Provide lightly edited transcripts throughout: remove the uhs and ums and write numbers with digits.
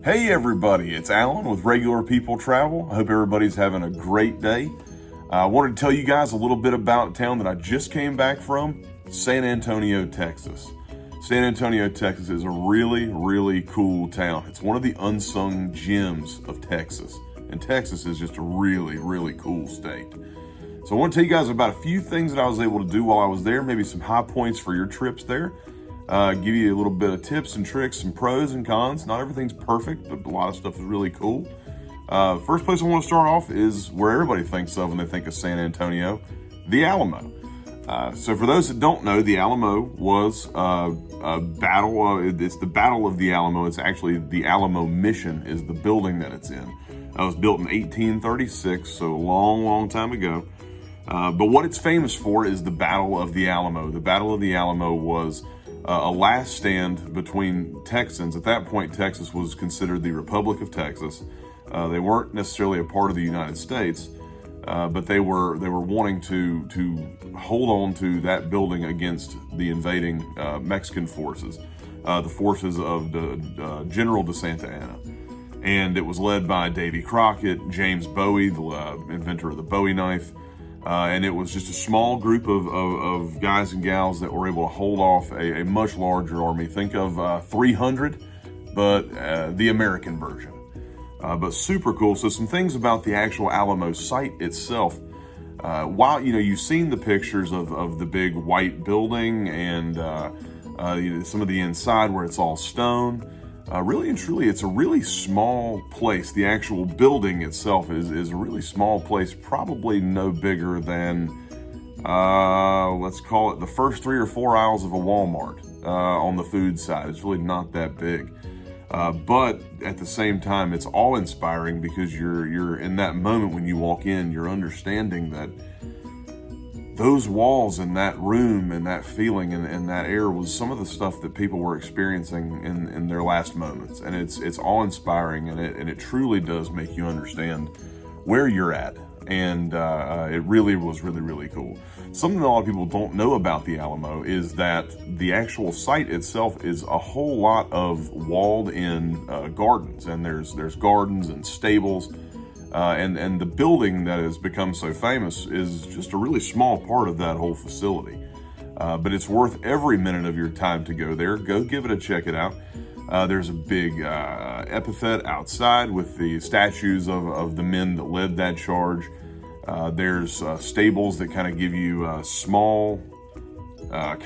Hey everybody, it's Alan with Regular People Travel. I hope everybody's having a great day. I wanted to tell you guys a little bit about a town that I just came back from, San Antonio, Texas. San Antonio, Texas is a really, really cool town. It's one of the unsung gems of Texas. And Texas is just a really, really cool state. So I want to tell you guys about a few things that I was able to do while I was there, maybe some high points for your trips there. Give you a little bit of tips and tricks, some pros and cons. Not everything's perfect, but a lot of stuff is really cool. First place I want to start off is where everybody thinks of when they think of San Antonio, the Alamo. So for those that don't know, the Alamo was a battle. It's the Battle of the Alamo. It's actually the Alamo Mission is the building that it's in. It was built in 1836, so a long, long time ago. But what it's famous for is the Battle of the Alamo. The Battle of the Alamo was a last stand between Texans. At that point, Texas was considered the Republic of Texas. They weren't necessarily a part of the United States, but they were wanting to hold on to that building against the invading Mexican forces, the forces of the General de Santa Anna. And it was led by Davy Crockett, James Bowie, the inventor of the Bowie knife. And it was just a small group of guys and gals that were able to hold off a much larger army. Think of 300, but the American version. But super cool. So some things about the actual Alamo site itself. While you've seen the pictures of the big white building and some of the inside where it's all stone. Really and truly, it's a really small place. The actual building itself is a really small place, probably no bigger than, let's call it the first 3 or 4 aisles of a Walmart on the food side. It's really not that big. But at the same time, it's awe-inspiring because you're in that moment when you walk in, you're understanding that those walls and that room and that feeling and that air was some of the stuff that people were experiencing in their last moments. And it's awe-inspiring, and it truly does make you understand where you're at. And it really was really, really cool. Something that a lot of people don't know about the Alamo is that the actual site itself is a whole lot of walled-in gardens. And there's gardens and stables. And the building that has become so famous is just a really small part of that whole facility. But it's worth every minute of your time to go there. Go give it a check it out. There's a big epithet outside with the statues of the men that led that charge. There's stables that kind of give you a small I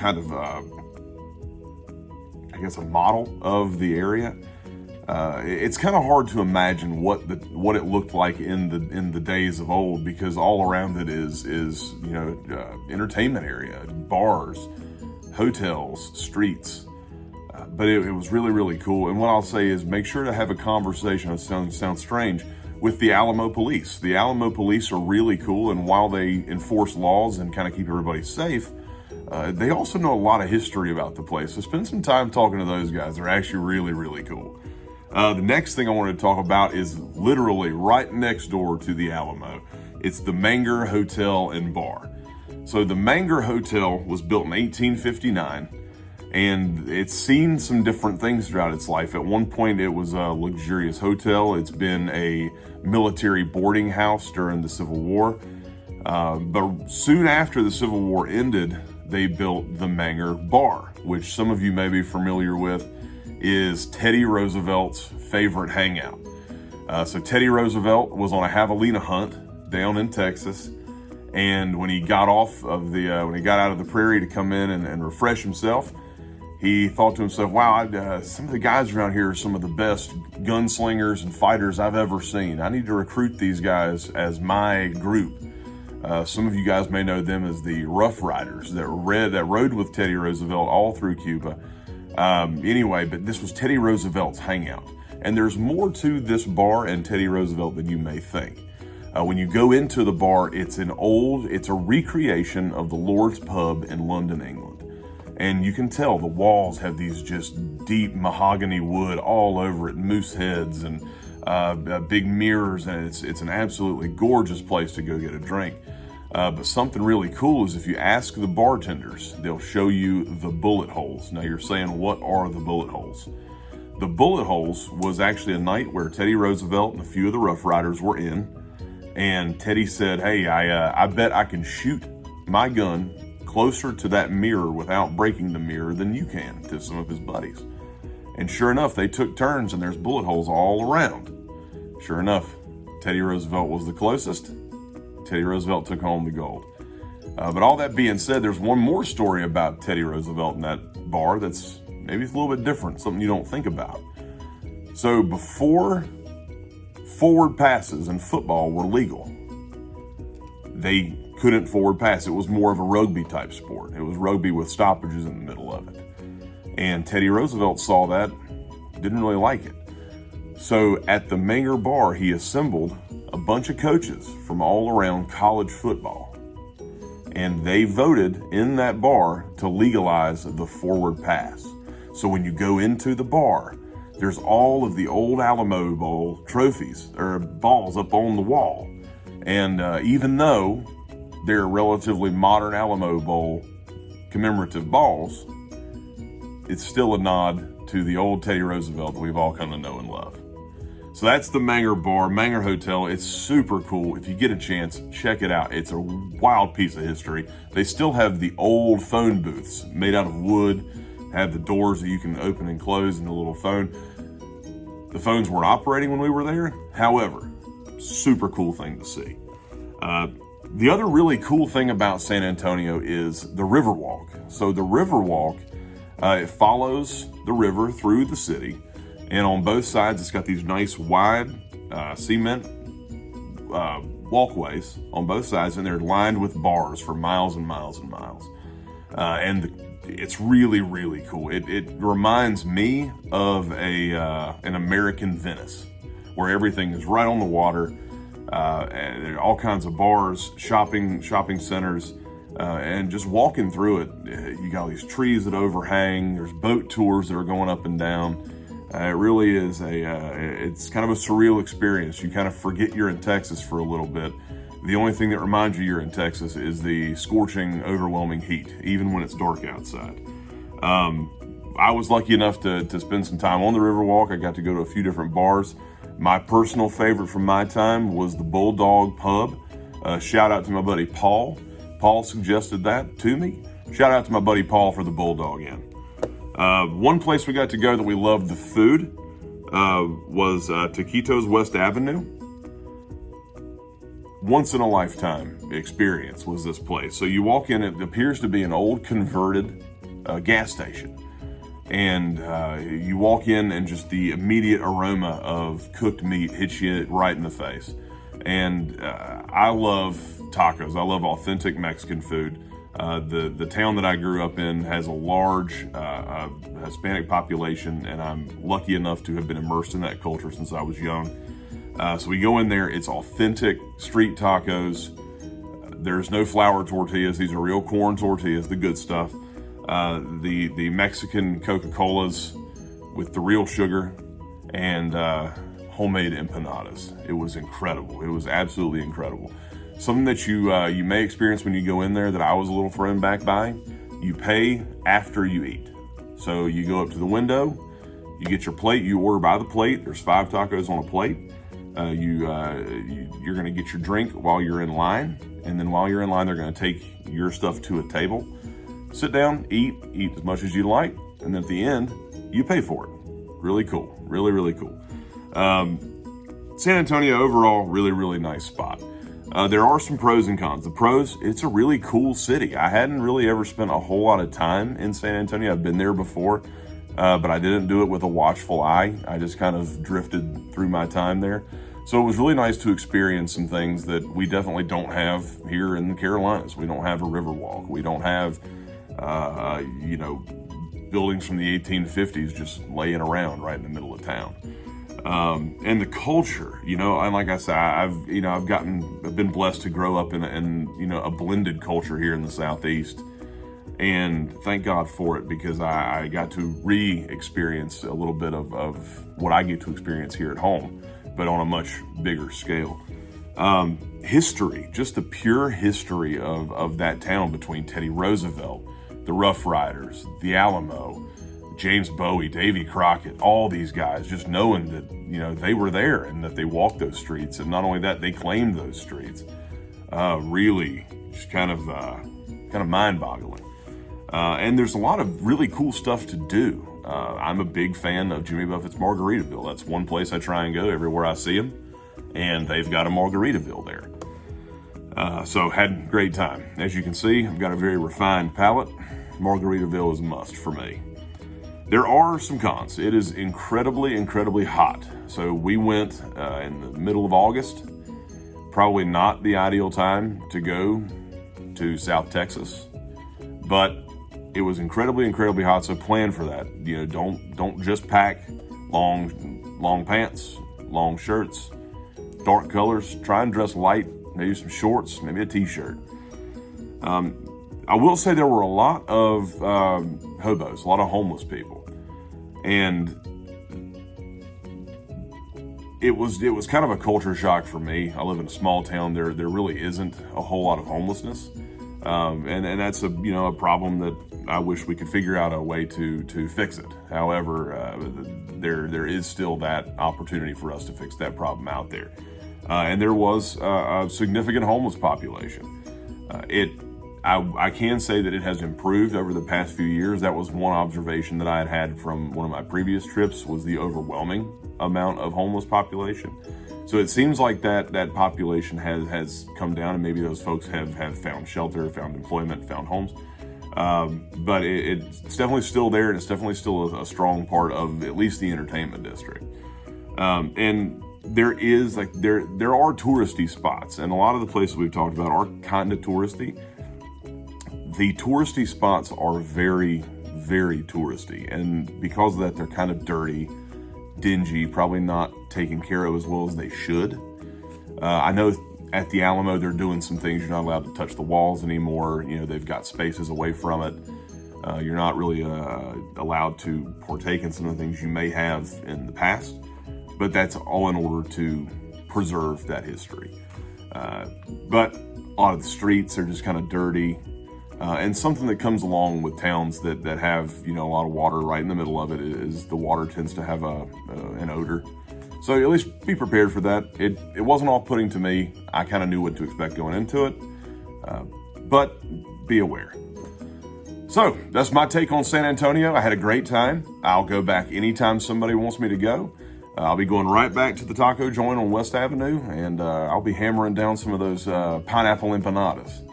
guess a model of the area. It's kind of hard to imagine what it looked like in the days of old, because all around it is entertainment area, bars, hotels, streets. But it was really, really cool. And what I'll say is make sure to have a conversation. It sounds strange, with the Alamo Police. The Alamo Police are really cool, and while they enforce laws and kind of keep everybody safe, they also know a lot of history about the place. So spend some time talking to those guys. They're actually really, really cool. The next thing I wanted to talk about is literally right next door to the Alamo. It's the Menger Hotel and Bar. So the Menger Hotel was built in 1859, and it's seen some different things throughout its life. At one point, it was a luxurious hotel. It's been a military boarding house during the Civil War. But soon after the Civil War ended, they built the Menger Bar, which some of you may be familiar with, is Teddy Roosevelt's favorite hangout. So Teddy Roosevelt was on a javelina hunt down in Texas, and when he got out of the prairie to come in and refresh himself, he thought to himself, wow, some of the guys around here are some of the best gunslingers and fighters I've ever seen. I need to recruit these guys as my group. Some of you guys may know them as the Rough Riders that rode with Teddy Roosevelt all through Cuba. Anyway, but this was Teddy Roosevelt's hangout. And there's more to this bar and Teddy Roosevelt than you may think. When you go into the bar, it's a recreation of the Lord's Pub in London, England. And you can tell the walls have these just deep mahogany wood all over it, moose heads and big mirrors. And it's an absolutely gorgeous place to go get a drink. But something really cool is if you ask the bartenders, they'll show you the bullet holes. Now you're saying, what are the bullet holes? The bullet holes was actually a night where Teddy Roosevelt and a few of the Rough Riders were in, and Teddy said, "Hey, I bet I can shoot my gun closer to that mirror without breaking the mirror than you can," to some of his buddies. And sure enough, they took turns, and there's bullet holes all around. Sure enough, Teddy Roosevelt was the closest. Teddy Roosevelt took home the gold. But all that being said, there's one more story about Teddy Roosevelt in that bar that's maybe it's a little bit different, something you don't think about. So before forward passes in football were legal, they couldn't forward pass. It was more of a rugby type sport. It was rugby with stoppages in the middle of it. And Teddy Roosevelt saw that, didn't really like it. So at the Menger bar, he assembled a bunch of coaches from all around college football. And they voted in that bar to legalize the forward pass. So when you go into the bar, there's all of the old Alamo Bowl trophies or balls up on the wall. And even though they're relatively modern Alamo Bowl commemorative balls, it's still a nod to the old Teddy Roosevelt that we've all come to know and love. So that's the Menger Bar, Menger Hotel. It's super cool. If you get a chance, check it out. It's a wild piece of history. They still have the old phone booths made out of wood, have the doors that you can open and close and a little phone. The phones weren't operating when we were there. However, super cool thing to see. The other really cool thing about San Antonio is the Riverwalk. So the Riverwalk, it follows the river through the city. And on both sides, it's got these nice wide cement walkways on both sides, and they're lined with bars for miles and miles and miles. It's really, really cool. It reminds me of an American Venice, where everything is right on the water. And there are all kinds of bars, shopping centers, and just walking through it, you got all these trees that overhang. There's boat tours that are going up and down. It really is it's kind of a surreal experience. You kind of forget you're in Texas for a little bit. The only thing that reminds you you're in Texas is the scorching, overwhelming heat, even when it's dark outside. I was lucky enough to spend some time on the Riverwalk. I got to go to a few different bars. My personal favorite from my time was the Bulldog Pub. Shout out to my buddy Paul. Paul suggested that to me. Shout out to my buddy Paul for the Bulldog Inn. One place we got to go that we loved the food was Taquitos West Avenue. Once in a lifetime experience was this place. So you walk in, it appears to be an old converted gas station. And you walk in and just the immediate aroma of cooked meat hits you right in the face. And I love tacos. I love authentic Mexican food. The town that I grew up in has a large Hispanic population, and I'm lucky enough to have been immersed in that culture since I was young. So we go in there, it's authentic street tacos. There's no flour tortillas. These are real corn tortillas, the good stuff. The Mexican Coca-Colas with the real sugar and homemade empanadas. It was incredible. It was absolutely incredible. Something that you may experience when you go in there that I was a little thrown back by, you pay after you eat. So you go up to the window, you get your plate, you order by the plate. There's 5 tacos on a plate. You're going to get your drink while you're in line, and then while you're in line, they're going to take your stuff to a table. Sit down, eat as much as you like, and then at the end, you pay for it. Really cool. Really, really cool. San Antonio overall, really, really nice spot. There are some pros and cons. The pros, it's a really cool city. I hadn't really ever spent a whole lot of time in San Antonio. I've been there before, but I didn't do it with a watchful eye. I just kind of drifted through my time there. So it was really nice to experience some things that we definitely don't have here in the Carolinas. We don't have a Riverwalk. We don't have, buildings from the 1850s just laying around right in the middle of town. And the culture, and like I said, I've been blessed to grow up in a blended culture here in the Southeast, and thank God for it, because I got to re-experience a little bit of what I get to experience here at home, but on a much bigger scale. History, just the pure history of that town between Teddy Roosevelt, the Rough Riders, the Alamo, James Bowie, Davy Crockett, all these guys, just knowing that, they were there and that they walked those streets. And not only that, they claimed those streets. Really just kind of mind-boggling. And there's a lot of really cool stuff to do. I'm a big fan of Jimmy Buffett's Margaritaville. That's one place I try and go everywhere I see him. And they've got a Margaritaville there. So had a great time. As you can see, I've got a very refined palate. Margaritaville is a must for me. There are some cons. It is incredibly, incredibly hot. So we went in the middle of August. Probably not the ideal time to go to South Texas, but it was incredibly, incredibly hot. So plan for that. Don't just pack long pants, long shirts, dark colors. Try and dress light. Maybe some shorts, maybe a t-shirt. I will say there were a lot of hobos, a lot of homeless people. And it was kind of a culture shock for me. I live in a small town. There really isn't a whole lot of homelessness. And that's a problem that I wish we could figure out a way to fix it. However, there is still that opportunity for us to fix that problem out there. And there was a significant homeless population. I can say that it has improved over the past few years. That was one observation that I had from one of my previous trips, was the overwhelming amount of homeless population. So it seems like that population has come down, and maybe those folks have found shelter, found employment, found homes. But it's definitely still there, and it's definitely still a strong part of at least the entertainment district. And there are touristy spots, and a lot of the places we've talked about are kind of touristy. The touristy spots are very, very touristy, and because of that, they're kind of dirty, dingy, probably not taken care of as well as they should. I know at the Alamo, they're doing some things. You're not allowed to touch the walls anymore. They've got spaces away from it. You're not really allowed to partake in some of the things you may have in the past, but that's all in order to preserve that history. But a lot of the streets are just kind of dirty. And something that comes along with towns that have, a lot of water right in the middle of it is the water tends to have an odor. So at least be prepared for that. It wasn't off-putting to me. I kind of knew what to expect going into it, but be aware. So that's my take on San Antonio. I had a great time. I'll go back anytime somebody wants me to go. I'll be going right back to the taco joint on West Avenue, and I'll be hammering down some of those pineapple empanadas.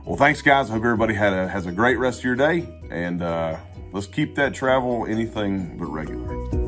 Well, thanks, guys. I hope everybody has a great rest of your day, and let's keep that travel anything but regular.